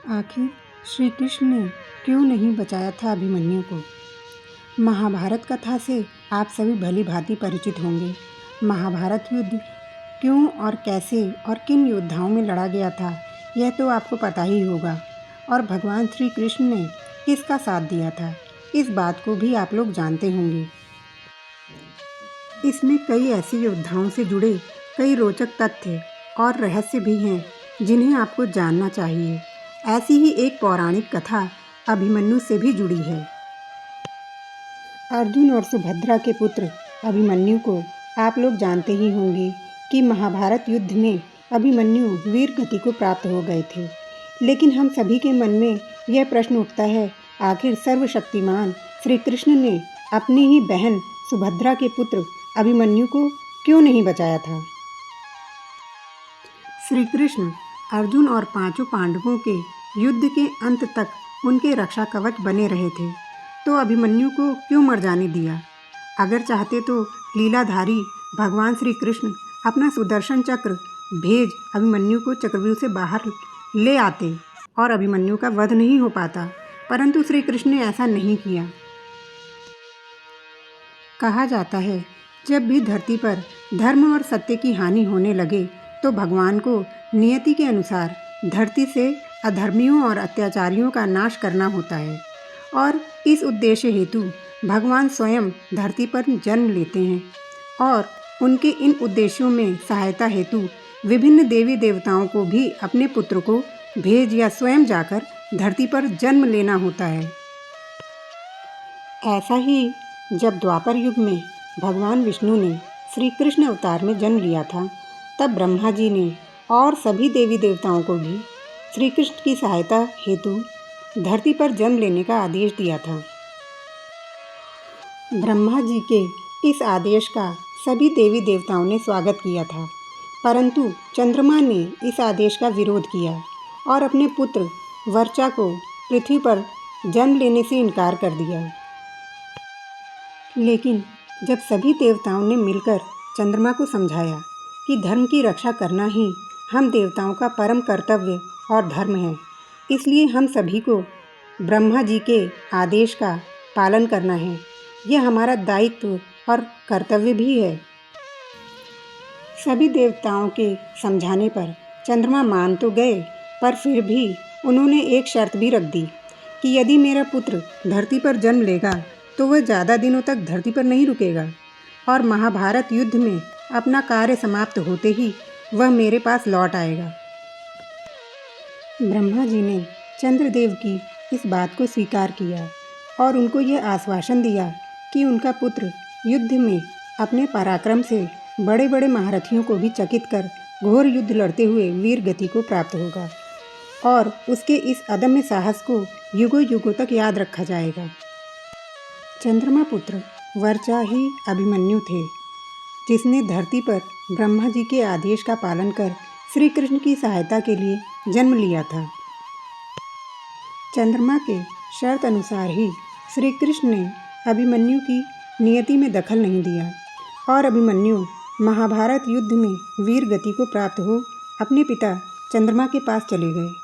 आखिर श्री कृष्ण ने क्यों नहीं बचाया था अभिमन्यु को? महाभारत कथा से आप सभी भली भांति परिचित होंगे। महाभारत युद्ध क्यों और कैसे और किन योद्धाओं में लड़ा गया था, यह तो आपको पता ही होगा। और भगवान श्री कृष्ण ने किसका साथ दिया था, इस बात को भी आप लोग जानते होंगे। इसमें कई ऐसे योद्धाओं से जुड़े कई रोचक तथ्य और रहस्य भी हैं, जिन्हें आपको जानना चाहिए। ऐसी ही एक पौराणिक कथा अभिमन्यु से भी जुड़ी है। अर्जुन और सुभद्रा के पुत्र अभिमन्यु को आप लोग जानते ही होंगे कि महाभारत युद्ध में अभिमन्यु वीर गति को प्राप्त हो गए थे। लेकिन हम सभी के मन में यह प्रश्न उठता है, आखिर सर्वशक्तिमान श्री कृष्ण ने अपनी ही बहन सुभद्रा के पुत्र अभिमन्यु को क्यों नहीं बचाया था? श्री कृष्ण अर्जुन और पांचों पांडवों के युद्ध के अंत तक उनके रक्षा कवच बने रहे थे, तो अभिमन्यु को क्यों मर जाने दिया? अगर चाहते तो लीलाधारी भगवान श्री कृष्ण अपना सुदर्शन चक्र भेज अभिमन्यु को चक्रव्यूह से बाहर ले आते और अभिमन्यु का वध नहीं हो पाता, परंतु श्री कृष्ण ने ऐसा नहीं किया। कहा जाता है, जब भी धरती पर धर्म और सत्य की हानि होने लगे तो भगवान को नियति के अनुसार धरती से अधर्मियों और अत्याचारियों का नाश करना होता है, और इस उद्देश्य हेतु भगवान स्वयं धरती पर जन्म लेते हैं और उनके इन उद्देश्यों में सहायता हेतु विभिन्न देवी देवताओं को भी अपने पुत्र को भेज या स्वयं जाकर धरती पर जन्म लेना होता है। ऐसा ही जब द्वापर युग में भगवान विष्णु ने श्री कृष्ण अवतार में जन्म लिया था, तब ब्रह्मा जी ने और सभी देवी देवताओं को भी श्री कृष्ण की सहायता हेतु धरती पर जन्म लेने का आदेश दिया था। ब्रह्मा जी के इस आदेश का सभी देवी देवताओं ने स्वागत किया था, परंतु चंद्रमा ने इस आदेश का विरोध किया और अपने पुत्र वर्चा को पृथ्वी पर जन्म लेने से इनकार कर दिया। लेकिन जब सभी देवताओं ने मिलकर चंद्रमा को समझाया कि धर्म की रक्षा करना ही हम देवताओं का परम कर्तव्य और धर्म है, इसलिए हम सभी को ब्रह्मा जी के आदेश का पालन करना है, यह हमारा दायित्व और कर्तव्य भी है। सभी देवताओं के समझाने पर चंद्रमा मान तो गए, पर फिर भी उन्होंने एक शर्त भी रख दी कि यदि मेरा पुत्र धरती पर जन्म लेगा तो वह ज़्यादा दिनों तक धरती पर नहीं रुकेगा और महाभारत युद्ध में अपना कार्य समाप्त होते ही वह मेरे पास लौट आएगा। ब्रह्मा जी ने चंद्रदेव की इस बात को स्वीकार किया और उनको यह आश्वासन दिया कि उनका पुत्र युद्ध में अपने पराक्रम से बड़े बड़े महारथियों को भी चकित कर घोर युद्ध लड़ते हुए वीर गति को प्राप्त होगा और उसके इस अदम्य साहस को युगों युगों तक याद रखा जाएगा। चंद्रमा पुत्र वर्चा ही अभिमन्यु थे, जिसने धरती पर ब्रह्मा जी के आदेश का पालन कर श्री कृष्ण की सहायता के लिए जन्म लिया था। चंद्रमा के शर्त अनुसार ही श्री कृष्ण ने अभिमन्यु की नियति में दखल नहीं दिया और अभिमन्यु महाभारत युद्ध में वीर गति को प्राप्त हो अपने पिता चंद्रमा के पास चले गए।